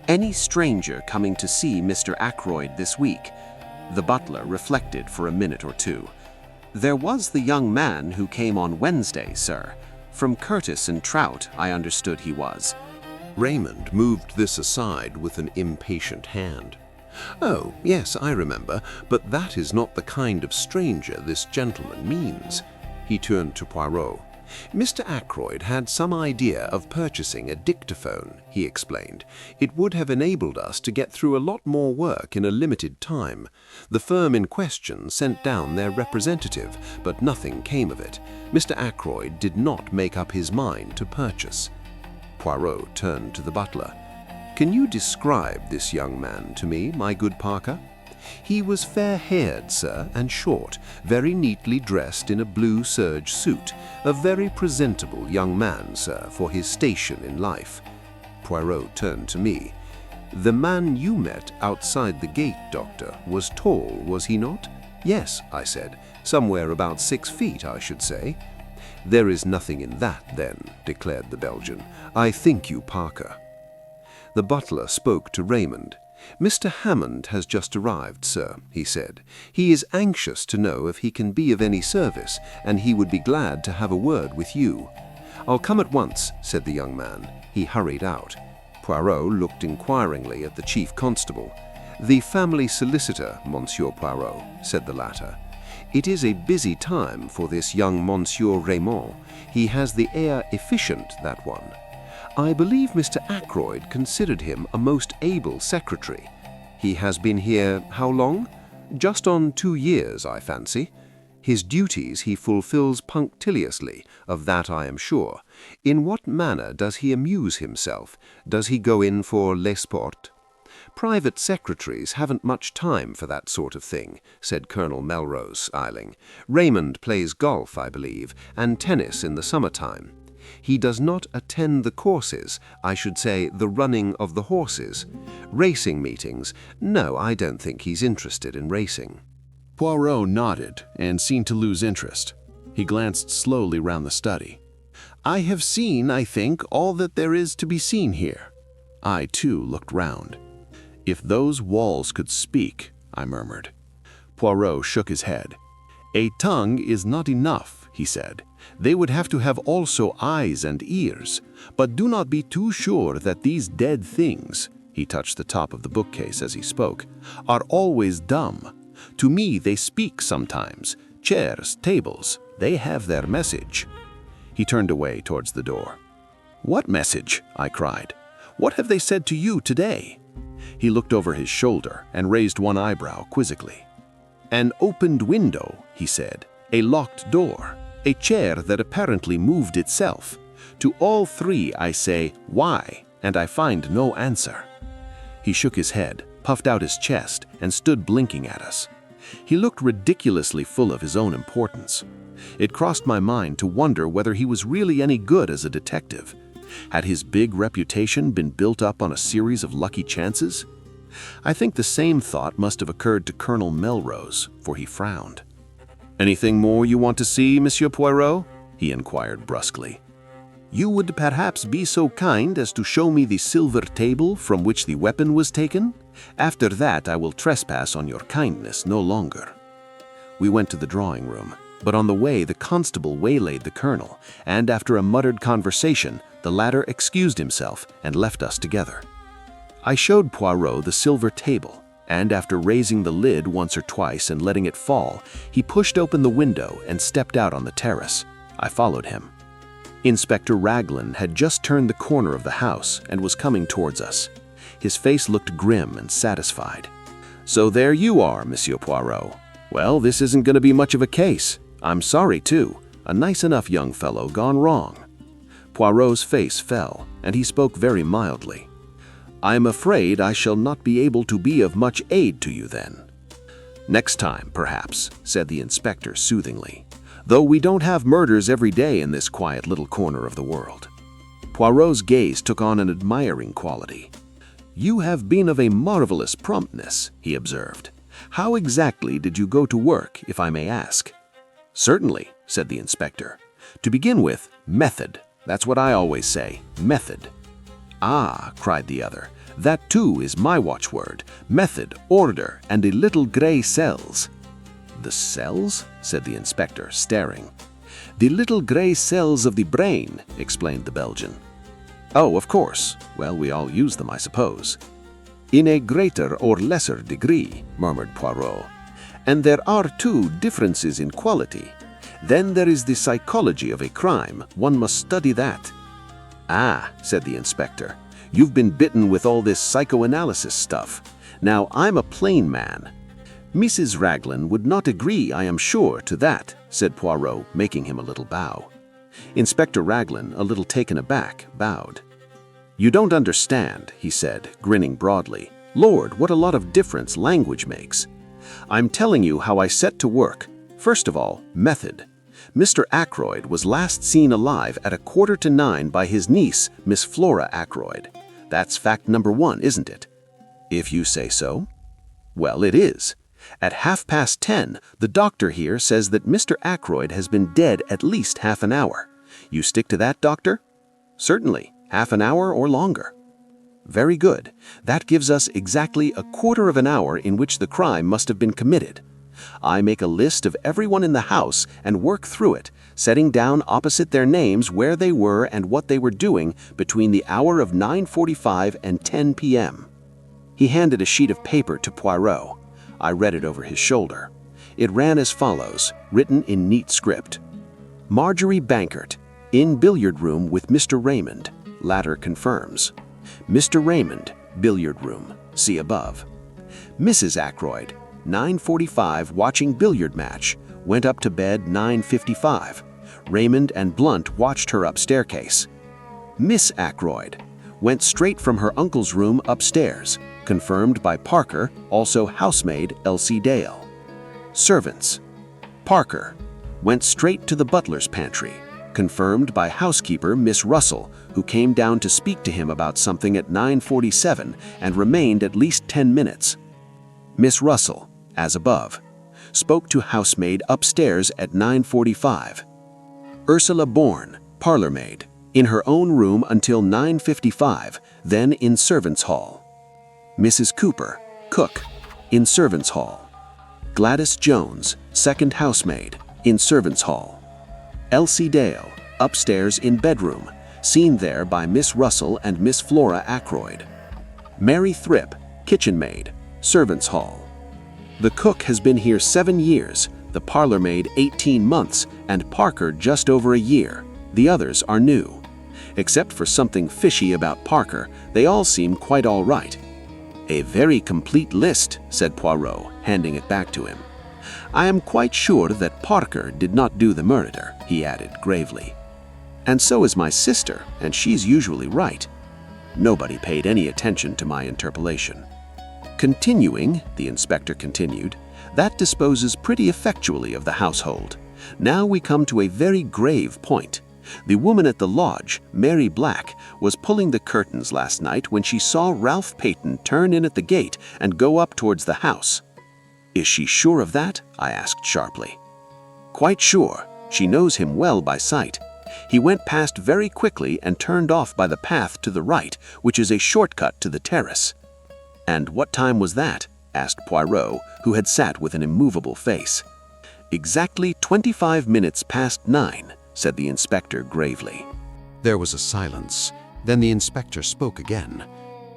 "Any stranger coming to see Mr. Ackroyd this week?" The butler reflected for a minute or two. "There was the young man who came on Wednesday, sir. From Curtis and Trout, I understood he was." Raymond moved this aside with an impatient hand. "Oh, yes, I remember, but that is not the kind of stranger this gentleman means." He turned to Poirot. "Mr. Ackroyd had some idea of purchasing a dictaphone," he explained. "It would have enabled us to get through a lot more work in a limited time. The firm in question sent down their representative, but nothing came of it. Mr. Ackroyd did not make up his mind to purchase." Poirot turned to the butler. "Can you describe this young man to me, my good Parker?" "He was fair-haired, sir, and short, very neatly dressed in a blue serge suit. A very presentable young man, sir, for his station in life." Poirot turned to me. "The man you met outside the gate, Doctor, was tall, was he not?" "Yes," I said, "somewhere about 6 feet, I should say." "There is nothing in that, then," declared the Belgian. "I thank you, Parker." The butler spoke to Raymond. "Mr. Hammond has just arrived, sir," he said. "He is anxious to know if he can be of any service, and he would be glad to have a word with you." "I'll come at once," said the young man. He hurried out. Poirot looked inquiringly at the chief constable. "The family solicitor, Monsieur Poirot," said the latter. "It is a busy time for this young Monsieur Raymond. He has the air efficient, that one. I believe Mr. Ackroyd considered him a most able secretary. He has been here how long? Just on 2 years, I fancy. His duties he fulfills punctiliously, of that I am sure. In what manner does he amuse himself? Does he go in for les sports?" Private secretaries haven't much time for that sort of thing, said Colonel Melrose, smiling. Raymond plays golf, I believe, and tennis in the summertime. He does not attend the courses, I should say the running of the horses. Racing meetings, no, I don't think he's interested in racing. Poirot nodded and seemed to lose interest. He glanced slowly round the study. I have seen, I think, all that there is to be seen here. I, too, looked round. If those walls could speak, I murmured. Poirot shook his head. A tongue is not enough, he said. They would have to have also eyes and ears. But do not be too sure that these dead things, he touched the top of the bookcase as he spoke, are always dumb. To me they speak sometimes. Chairs, tables, they have their message. He turned away towards the door. What message? I cried. What have they said to you today? He looked over his shoulder and raised one eyebrow quizzically. An opened window, he said, a locked door, a chair that apparently moved itself. To all three I say, why? And I find no answer. He shook his head, puffed out his chest, and stood blinking at us. He looked ridiculously full of his own importance. It crossed my mind to wonder whether he was really any good as a detective. Had his big reputation been built up on a series of lucky chances? I think the same thought must have occurred to Colonel Melrose, for he frowned. Anything more you want to see, Monsieur Poirot? He inquired brusquely. You would perhaps be so kind as to show me the silver table from which the weapon was taken? After that I will trespass on your kindness no longer. We went to the drawing room, but on the way the constable waylaid the colonel, and after a muttered conversation, the latter excused himself and left us together. I showed Poirot the silver table, and after raising the lid once or twice and letting it fall, he pushed open the window and stepped out on the terrace. I followed him. Inspector Raglan had just turned the corner of the house and was coming towards us. His face looked grim and satisfied. So there you are, Monsieur Poirot. Well, this isn't going to be much of a case. I'm sorry, too. A nice enough young fellow gone wrong. Poirot's face fell, and he spoke very mildly. I am afraid I shall not be able to be of much aid to you then. Next time, perhaps, said the inspector soothingly, though we don't have murders every day in this quiet little corner of the world. Poirot's gaze took on an admiring quality. You have been of a marvelous promptness, he observed. How exactly did you go to work, if I may ask? Certainly, said the inspector. To begin with, method. That's what I always say, method. Ah, cried the other, that too is my watchword. Method, order, and the little gray cells. The cells? Said the inspector, staring. The little gray cells of the brain, explained the Belgian. Oh, of course. Well, we all use them, I suppose. In a greater or lesser degree, murmured Poirot. And there are too differences in quality. Then there is the psychology of a crime. One must study that. Ah, said the inspector, you've been bitten with all this psychoanalysis stuff. Now, I'm a plain man. Mrs. Raglan would not agree, I am sure, to that, said Poirot, making him a little bow. Inspector Raglan, a little taken aback, bowed. You don't understand, he said, grinning broadly. Lord, what a lot of difference language makes. I'm telling you how I set to work. First of all, method. Mr. Ackroyd was last seen alive at 8:45 by his niece, Miss Flora Ackroyd. That's fact number 1, isn't it? If you say so. Well, it is. At 10:30, the doctor here says that Mr. Ackroyd has been dead at least half an hour. You stick to that, doctor? Certainly, half an hour or longer. Very good. That gives us exactly 1/4 of an hour in which the crime must have been committed. I make a list of everyone in the house and work through it, setting down opposite their names where they were and what they were doing between the hour of 9:45 and 10 p.m. He handed a sheet of paper to Poirot. I read it over his shoulder. It ran as follows, written in neat script. Marjorie Bankert, in billiard room with Mr. Raymond. Latter confirms. Mr. Raymond, billiard room. See above. Mrs. Ackroyd, 9:45 watching billiard match. Went up to bed 9:55. Raymond and Blunt watched her up staircase. Miss Ackroyd went straight from her uncle's room upstairs. confirmed by Parker, also housemaid Elsie Dale. Servants. Parker went straight to the butler's pantry, confirmed by housekeeper Miss Russell, who came down to speak to him about something at 9:47 and remained at least 10 minutes. Miss Russell, as above, spoke to housemaid upstairs at 9:45. Ursula Bourne, parlourmaid, in her own room until 9:55, then in servants' hall. Mrs. Cooper, cook, in servants' hall. Gladys Jones, second housemaid, in servants' hall. Elsie Dale, upstairs in bedroom, seen there by Miss Russell and Miss Flora Ackroyd. Mary Thripp, kitchen maid, servants' hall. The cook has been here 7 years, the parlourmaid 18 months, and Parker just over a year. The others are new. Except for something fishy about Parker, they all seem quite all right. "A very complete list," said Poirot, handing it back to him. "I am quite sure that Parker did not do the murder," he added gravely. "And so is my sister, and she's usually right." Nobody paid any attention to my interpolation. "Continuing," the inspector continued, "that disposes pretty effectually of the household. Now we come to a very grave point. The woman at the lodge, Mary Black, was pulling the curtains last night when she saw Ralph Peyton turn in at the gate and go up towards the house." "Is she sure of that?" I asked sharply. "Quite sure. She knows him well by sight. He went past very quickly and turned off by the path to the right, which is a shortcut to the terrace." "And what time was that?" asked Poirot, who had sat with an immovable face. "Exactly 25 minutes past 9, said the inspector gravely. There was a silence. Then the inspector spoke again.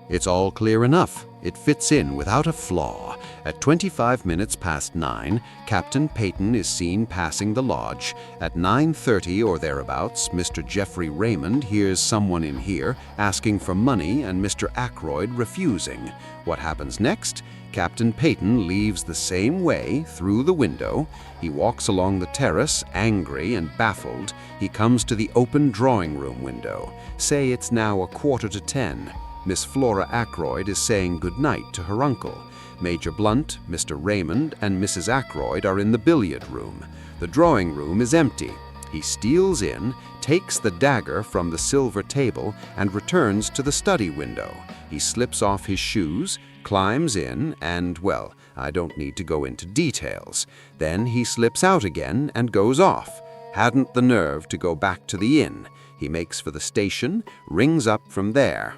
"It's all clear enough. It fits in without a flaw. At 25 minutes past 9, Captain Peyton is seen passing the lodge. At 9:30 or thereabouts, Mr. Geoffrey Raymond hears someone in here asking for money and Mr. Ackroyd refusing. What happens next? Captain Peyton leaves the same way, through the window. He walks along the terrace, angry and baffled. He comes to the open drawing-room window. Say it's now 9:45. Miss Flora Ackroyd is saying good-night to her uncle. Major Blunt, Mr. Raymond, and Mrs. Ackroyd are in the billiard room. The drawing room is empty. He steals in, takes the dagger from the silver table, and returns to the study window. He slips off his shoes, climbs in, and, well, I don't need to go into details. Then he slips out again and goes off. Hadn't the nerve to go back to the inn. He makes for the station, rings up from there."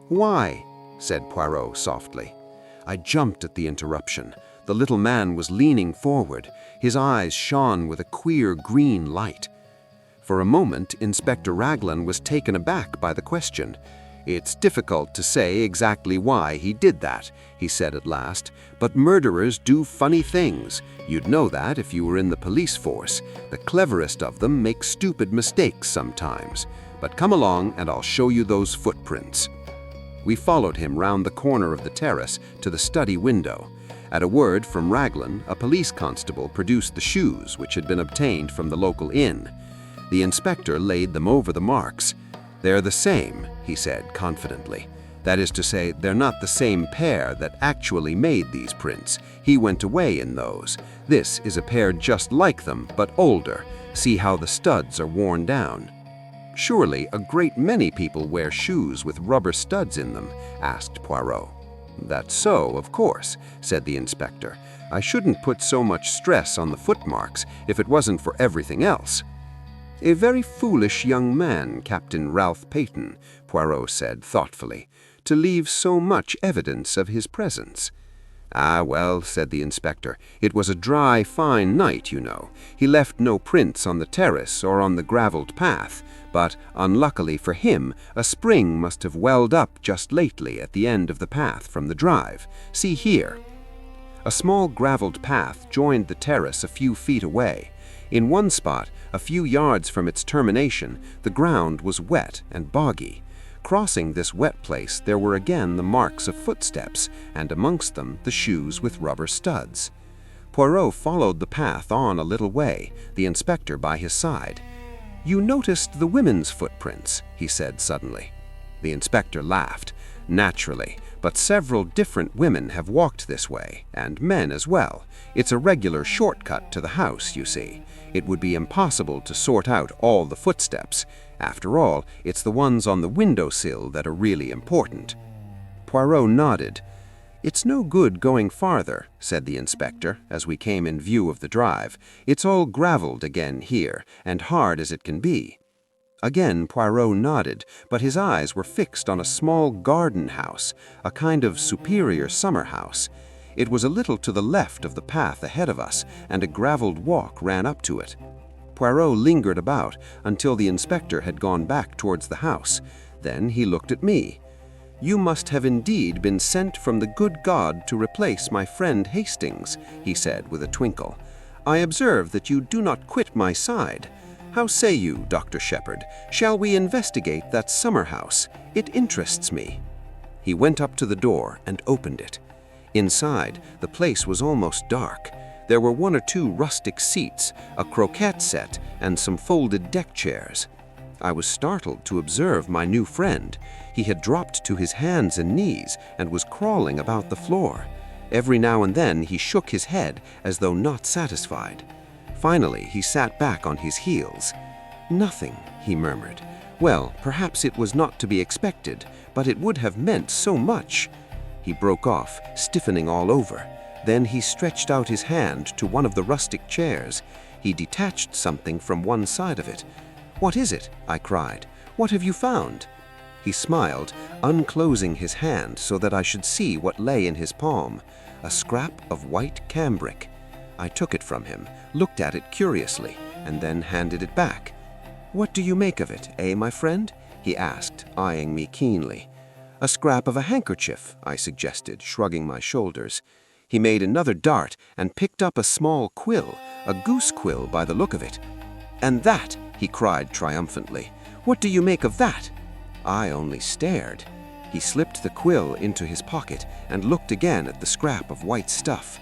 "Why?" said Poirot softly. I jumped at the interruption. The little man was leaning forward. His eyes shone with a queer green light. For a moment, Inspector Raglan was taken aback by the question. "It's difficult to say exactly why he did that," he said at last, "but murderers do funny things. You'd know that if you were in the police force. The cleverest of them make stupid mistakes sometimes. But come along and I'll show you those footprints." We followed him round the corner of the terrace to the study window. At a word from Raglan, a police constable produced the shoes which had been obtained from the local inn. The inspector laid them over the marks. "They're the same," he said confidently. "That is to say, they're not the same pair that actually made these prints. He went away in those. This is a pair just like them, but older. See how the studs are worn down." "Surely a great many people wear shoes with rubber studs in them?" asked Poirot. "That's so, of course," said the inspector. "I shouldn't put so much stress on the footmarks if it wasn't for everything else." "A very foolish young man, Captain Ralph Peyton," Poirot said thoughtfully, "to leave so much evidence of his presence." "Ah, well," said the inspector, "it was a dry, fine night, you know. He left no prints on the terrace or on the gravelled path, but, unluckily for him, a spring must have welled up just lately at the end of the path from the drive. See here." A small gravelled path joined the terrace a few feet away. In one spot, a few yards from its termination, the ground was wet and boggy. Crossing this wet place, there were again the marks of footsteps, and amongst them the shoes with rubber studs. Poirot followed the path on a little way, the inspector by his side. "You noticed the women's footprints," he said suddenly. The inspector laughed. Naturally, but several different women have walked this way, and men as well. It's a regular shortcut to the house, you see. It would be impossible to sort out all the footsteps. After all, it's the ones on the windowsill that are really important. Poirot nodded. "It's no good going farther," said the inspector, as we came in view of the drive. "It's all gravelled again here, and hard as it can be." Again Poirot nodded, but his eyes were fixed on a small garden house, a kind of superior summer house. It was a little to the left of the path ahead of us, and a gravelled walk ran up to it. Poirot lingered about until the inspector had gone back towards the house. Then he looked at me. "You must have indeed been sent from the good God to replace my friend Hastings," he said with a twinkle. "I observe that you do not quit my side. How say you, Dr. Shepherd, shall we investigate that summer house? It interests me." He went up to the door and opened it. Inside, the place was almost dark. There were 1 or 2 rustic seats, a croquet set, and some folded deck chairs. I was startled to observe my new friend. He had dropped to his hands and knees and was crawling about the floor. Every now and then he shook his head as though not satisfied. Finally, he sat back on his heels. "Nothing," he murmured. "Well, perhaps it was not to be expected, but it would have meant so much." He broke off, stiffening all over. Then he stretched out his hand to one of the rustic chairs. He detached something from one side of it. "What is it?" I cried. "What have you found?" He smiled, unclosing his hand so that I should see what lay in his palm. A scrap of white cambric. I took it from him, looked at it curiously, and then handed it back. "What do you make of it, my friend?" he asked, eyeing me keenly. "A scrap of a handkerchief," I suggested, shrugging my shoulders. He made another dart and picked up a small quill, a goose quill by the look of it. "And that," he cried triumphantly. "What do you make of that?" I only stared. He slipped the quill into his pocket and looked again at the scrap of white stuff.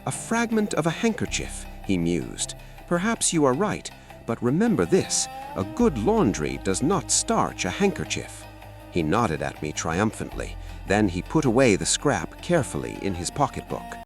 "A fragment of a handkerchief," he mused. "Perhaps you are right, but remember this, a good laundry does not starch a handkerchief." He nodded at me triumphantly. Then he put away the scrap carefully in his pocketbook.